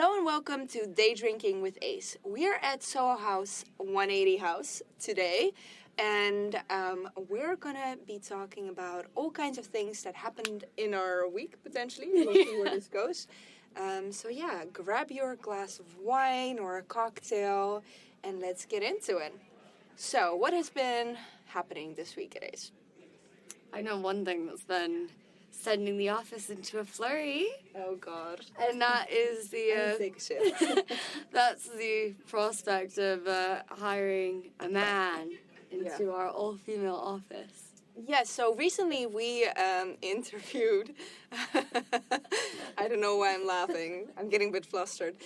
Hello and welcome to Day Drinking with Ace. We're at Soho House 180 House today, and we're gonna be talking about all kinds of things that happened in our week, potentially. We'll see where this goes. Grab your glass of wine or a cocktail, and let's get into it. So, what has been happening this week at Ace? I know one thing that's been sending the office into a flurry. Oh God! And that is that's the prospect of hiring a man into our all-female office. Yes, so recently we interviewed, I don't know why I'm laughing, I'm getting a bit flustered.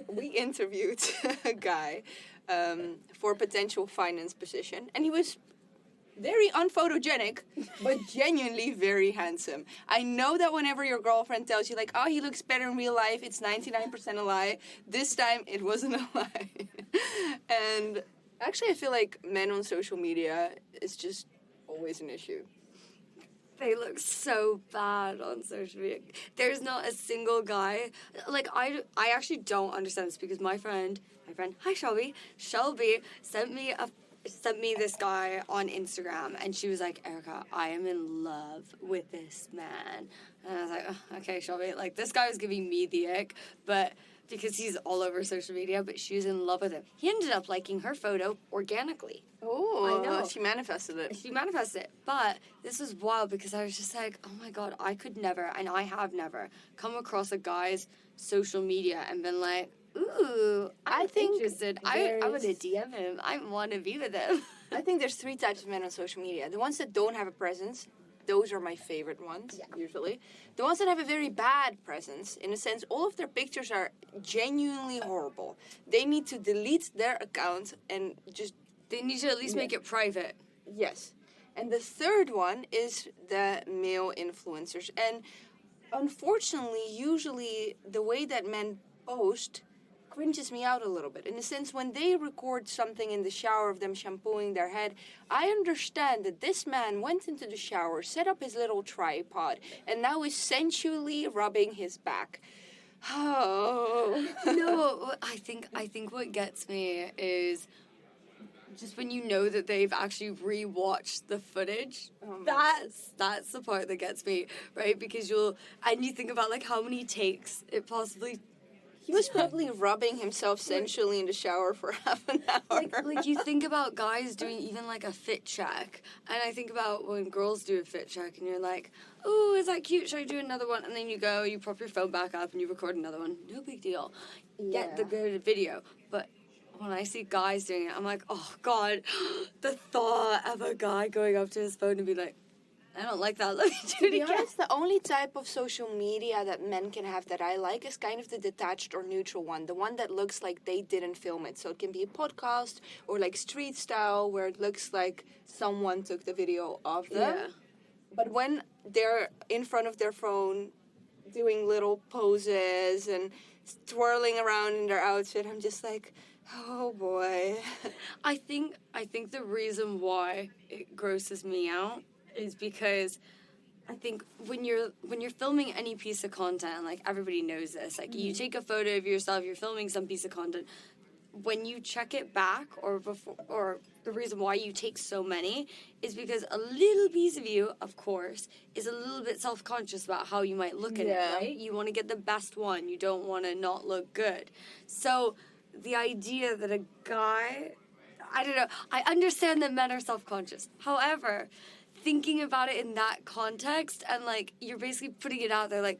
We interviewed a guy for a potential finance position, and he was very unphotogenic, but genuinely very handsome. I know that whenever your girlfriend tells you, like, oh, he looks better in real life, it's 99% a lie. This time, it wasn't a lie. And actually, I feel like men on social media is just always an issue. They look so bad on social media. There's not a single guy. Like, I actually don't understand this because my friend, hi Shelby sent me this guy on Instagram, and she was like, Erica, I am in love with this man. And I was like, oh, okay, Shelby, like, this guy was giving me the ick, but because he's all over social media, but she was in love with him. He ended up liking her photo organically. Oh, I know. She manifested it. But this was wild because I was just like, oh my God, I could never, and I have never, come across a guy's social media and been like, ooh, I'm interested. I want to DM him. I want to be with him. I think there's three types of men on social media. The ones that don't have a presence, those are my favorite ones, usually. The ones that have a very bad presence, in a sense, all of their pictures are genuinely horrible. They need to delete their account and just... They need to at least make it private. Yes. And the third one is the male influencers. And unfortunately, usually the way that men post cringes me out a little bit. In a sense, when they record something in the shower of them shampooing their head, I understand that this man went into the shower, set up his little tripod, and now is sensually rubbing his back. Oh. No, I think what gets me is just when you know that they've actually rewatched the footage. That's the part that gets me, right? Because you think about like how many takes it possibly. He was probably rubbing himself sensually in the shower for half an hour. Like you think about guys doing even like a fit check, and I think about when girls do a fit check, and you're like, "Oh, is that cute? Should I do another one?" And then you go, you prop your phone back up, and you record another one. No big deal. Get the good video, but when I see guys doing it, I'm like, oh God, the thought of a guy going up to his phone and be like, I don't like that. Let me do it again. To be honest, the only type of social media that men can have that I like is kind of the detached or neutral one. The one that looks like they didn't film it. So it can be a podcast or like street style where it looks like someone took the video of them. Yeah. But when they're in front of their phone doing little poses and twirling around in their outfit, I'm just like, oh boy. I think the reason why it grosses me out is because I think when you're filming any piece of content, like everybody knows this, like you take a photo of yourself, you're filming some piece of content, when you check it back or the reason why you take so many is because a little piece of you, of course, is a little bit self-conscious about how you might look at it, right? You want to get the best one. You don't want to not look good. So the idea that a guy, I don't know, I understand that men are self-conscious. However, thinking about it in that context and like you're basically putting it out there like,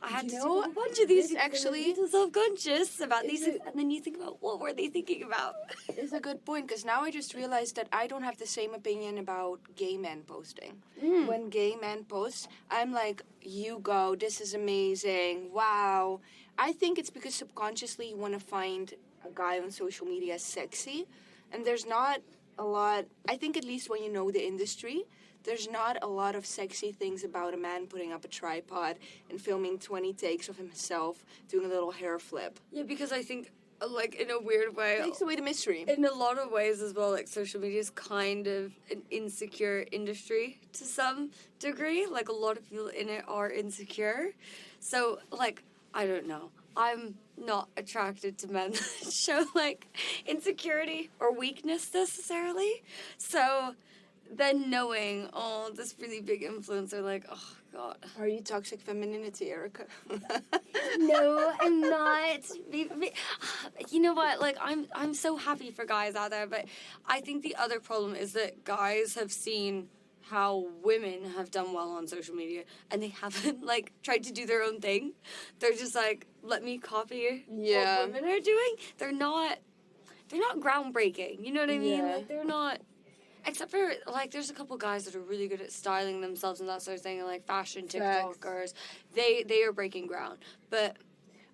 I had to do a bunch of these actually self-conscious about these things, and then you think about what were they thinking about. It's a good point because now I just realized that I don't have the same opinion about gay men posting. When gay men post, I'm like, you go, this is amazing, wow. I think it's because subconsciously you want to find a guy on social media sexy, and there's not a lot, I think at least when you know the industry, there's not a lot of sexy things about a man putting up a tripod and filming 20 takes of himself doing a little hair flip. Yeah, because I think, like, in a weird way... It takes away the mystery. In a lot of ways as well, like, social media is kind of an insecure industry to some degree. Like, a lot of people in it are insecure. So, like, I don't know. I'm not attracted to men that show, like, insecurity or weakness necessarily. So then knowing, oh, this really big influencer, like, oh, God. Are you toxic femininity, Erica? No, I'm not. You know what? Like, I'm so happy for guys out there, but I think the other problem is that guys have seen how women have done well on social media, and they haven't, like, tried to do their own thing. They're just like, let me copy Yeah. what women are doing. They're not groundbreaking. You know what I mean? Yeah. Like, they're not. Except for, like, there's a couple guys that are really good at styling themselves and that sort of thing, and, like, fashion Facts. TikTokers. They are breaking ground. But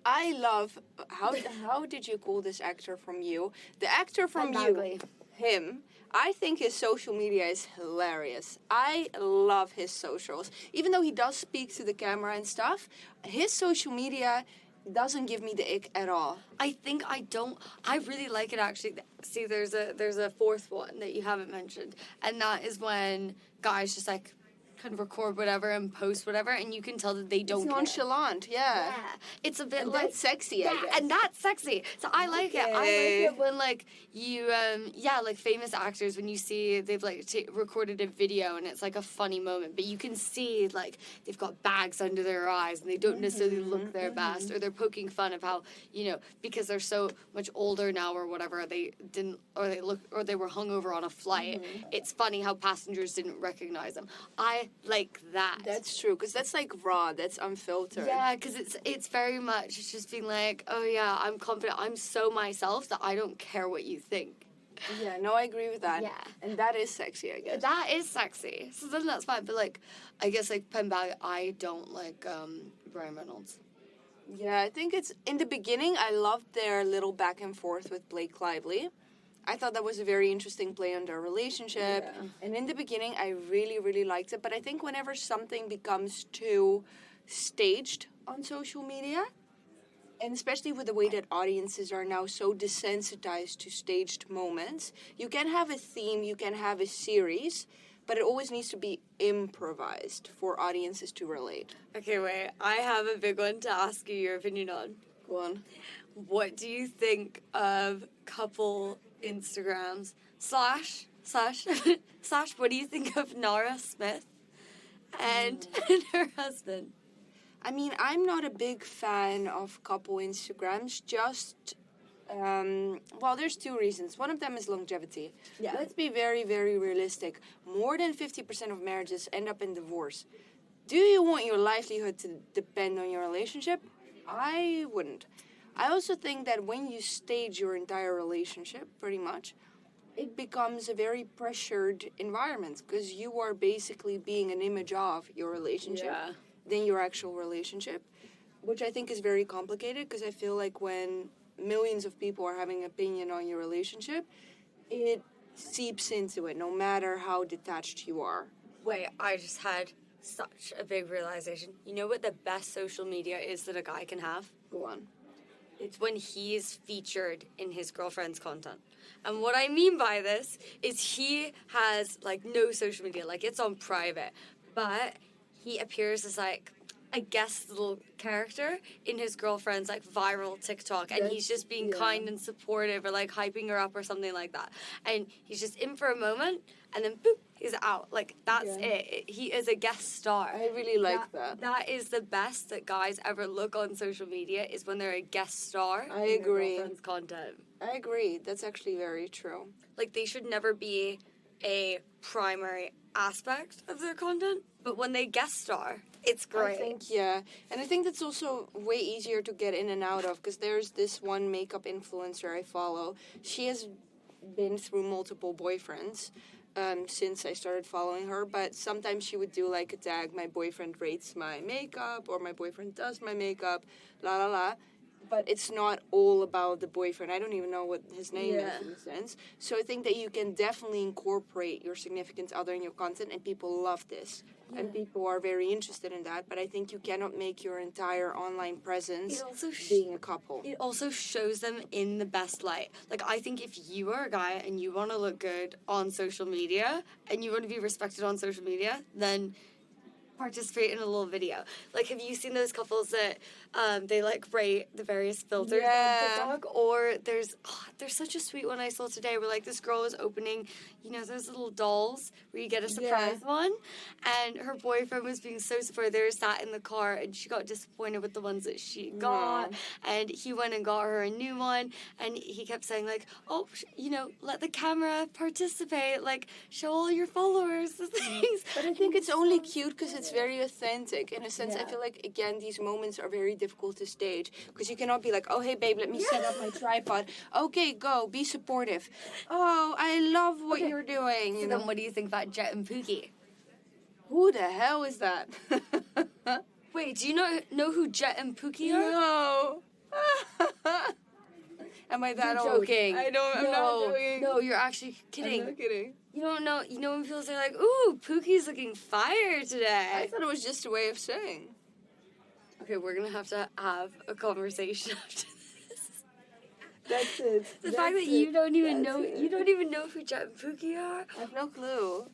I love how did you call this actor from You? The actor from You, Bagley. him. I think his social media is hilarious. I love his socials. Even though he does speak to the camera and stuff, his social media doesn't give me the ick at all. I really like it, actually. See, there's a fourth one that you haven't mentioned, and that is when guys just, like, kind of record whatever and post whatever, and you can tell that they don't It's care. nonchalant, yeah. Yeah, it's a bit And like that's sexy, I yeah, guess. and that's sexy. So I like it. I like Okay. it when, like, you like famous actors, when you see they've, like, recorded a video and it's like a funny moment, but you can see, like, they've got bags under their eyes and they don't necessarily look their best, or they're poking fun of how, you know, because they're so much older now or whatever, they didn't, or they were hungover on a flight. It's funny how passengers didn't recognize them. I like that. That's true, because that's like raw, that's unfiltered. Yeah, because it's very much, it's just being like, oh yeah, I'm confident, I'm so myself that I don't care what you think. Yeah, no, I agree with that. Yeah. And that is sexy, I guess. That is sexy. So then that's fine. But, like, I guess, like, Penn Bag, I don't like Ryan Reynolds. Yeah, I think it's, in the beginning, I loved their little back and forth with Blake Lively. I thought that was a very interesting play on their relationship. Yeah. And in the beginning, I really, really liked it. But I think whenever something becomes too staged on social media, and especially with the way that audiences are now so desensitized to staged moments, you can have a theme, you can have a series, but it always needs to be improvised for audiences to relate. Okay, wait. I have a big one to ask you your opinion on. Go on. What do you think of couple Instagrams slash what do you think of Nara Smith and her husband? I mean, I'm not a big fan of couple Instagrams, well, there's two reasons. One of them is longevity. Yeah. Let's be very, very realistic. More than 50% of marriages end up in divorce. Do you want your livelihood to depend on your relationship? I wouldn't. I also think that when you stage your entire relationship, pretty much, it becomes a very pressured environment because you are basically being an image of your relationship than your actual relationship, which I think is very complicated because I feel like when millions of people are having an opinion on your relationship, it seeps into it no matter how detached you are. Wait, I just had such a big realization. You know what the best social media is that a guy can have? Go on. It's when he's featured in his girlfriend's content. And what I mean by this is he has, like, no social media. Like, it's on private. But he appears as, like, a guest little character in his girlfriend's, like, viral TikTok. And he's just being kind and supportive or, like, hyping her up or something like that. And he's just in for a moment and then, boop, he's out. Like, that's it. He is a guest star. I really like that. That is the best that guys ever look on social media, is when they're a guest star I in agree. their girlfriend's content. I agree. That's actually very true. Like, they should never be a primary aspect of their content, but when they guest star, it's great. I think, yeah. And I think that's also way easier to get in and out of because there's this one makeup influencer I follow. She has been through multiple boyfriends since I started following her, but sometimes she would do like a tag, my boyfriend rates my makeup or my boyfriend does my makeup, la la la. But it's not all about the boyfriend. I don't even know what his name is in a sense. So I think that you can definitely incorporate your significant other in your content, and people love this. And people are very interested in that. But I think you cannot make your entire online presence being a couple. It also shows them in the best light. Like, I think if you are a guy and you want to look good on social media and you want to be respected on social media, then participate in a little video. Like, have you seen those couples that they like rate the various filters on TikTok? Or there's such a sweet one I saw today where like this girl was opening, you know, those little dolls where you get a surprise one, and her boyfriend was being so supportive. They were sat in the car and she got disappointed with the ones that she got, and he went and got her a new one, and he kept saying like, oh, you know, let the camera participate, like show all your followers the things. But I think it's only cute because it's very authentic. In a sense, I feel like, again, these moments are very difficult to stage because you cannot be like, oh, hey, babe, let me set up my tripod. Okay, go, be supportive. Oh, I love what you're doing. So then what do you think about Jet and Pookie? Who the hell is that? Wait, do you know who Jet and Pookie are? No. Am I that old? Joking. I'm not joking. No, you're actually kidding. I'm not kidding. You don't know. You know when people say like, "Ooh, Pookie's looking fire today." I thought it was just a way of saying. Okay, we're gonna have to have a conversation after this. That's it. The fact that you don't even know who Jet and Pookie are. I have no clue.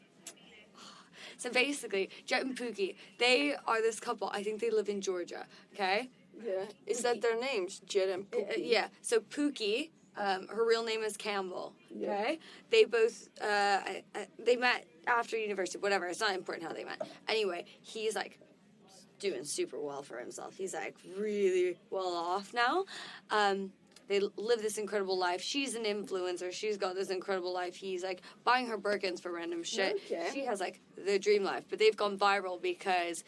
So basically, Jet and Pookie, they are this couple. I think they live in Georgia. Okay. Yeah. Is that their names? Jet and Pookie? Yeah. So Pookie, her real name is Campbell. Yeah. Okay. They both they met after university. Whatever. It's not important how they met. Anyway, he's like doing super well for himself. He's like really well off now. They live this incredible life. She's an influencer. She's got this incredible life. He's like buying her Birkins for random shit. Okay. She has like the dream life. But they've gone viral because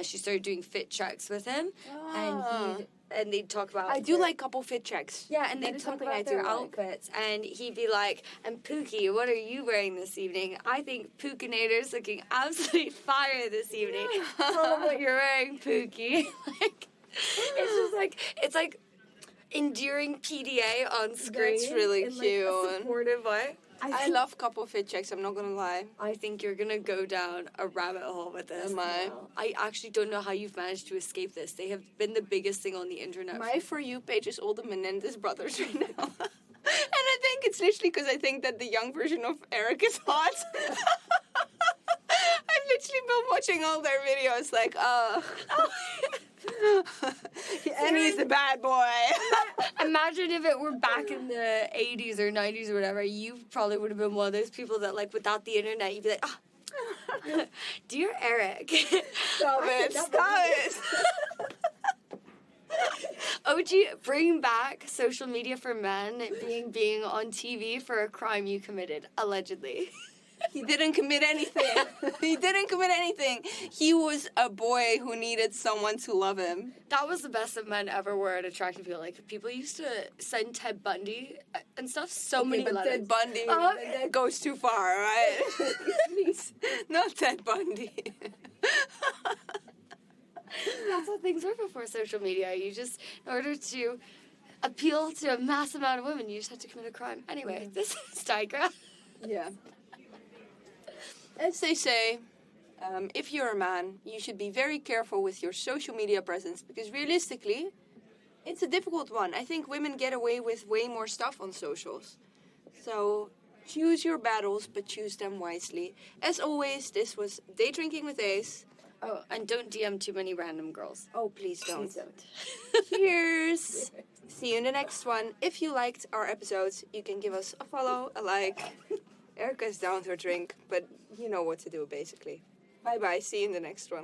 she started doing fit checks with him, and they'd talk about. I do like couple fit checks. Yeah, and they'd talk about their outfits, and he'd be like, "And Pookie, what are you wearing this evening? I think Pookinator's looking absolutely fire this evening. Tell them what you're wearing, Pookie." Like, it's like endearing PDA on screen. That's really in, cute. Like, a supportive way. I love couple fit checks, I'm not gonna lie. I think you're gonna go down a rabbit hole with this. Am I? I actually don't know how you've managed to escape this. They have been the biggest thing on the internet. My For You page is all the Menendez brothers right now. And I think it's literally because I think that the young version of Eric is hot. I've literally been watching all their videos like, and he's the bad boy. Imagine if it were back in the 80s or 90s or whatever, you probably would have been one of those people that, like, without the internet, you'd be like, oh, dear Eric. Stop it. OG, bring back social media for men being on TV for a crime you committed, allegedly. He didn't commit anything. He was a boy who needed someone to love him. That was the best that men ever were at attracting people. Like, people used to send Ted Bundy and stuff many but letters. Ted Bundy, that goes too far, right? Please, not Ted Bundy. That's how things were before social media. You just, in order to appeal to a mass amount of women, you just had to commit a crime. Anyway, this is Tigra. Yeah. As they say, if you're a man, you should be very careful with your social media presence because realistically, it's a difficult one. I think women get away with way more stuff on socials. So choose your battles, but choose them wisely. As always, this was Day Drinking with Ace. Oh, and don't DM too many random girls. Oh, please don't. Please don't. Cheers. See you in the next one. If you liked our episodes, you can give us a follow, a like. Erica's down to a drink, but you know what to do, basically. Bye-bye. See you in the next one.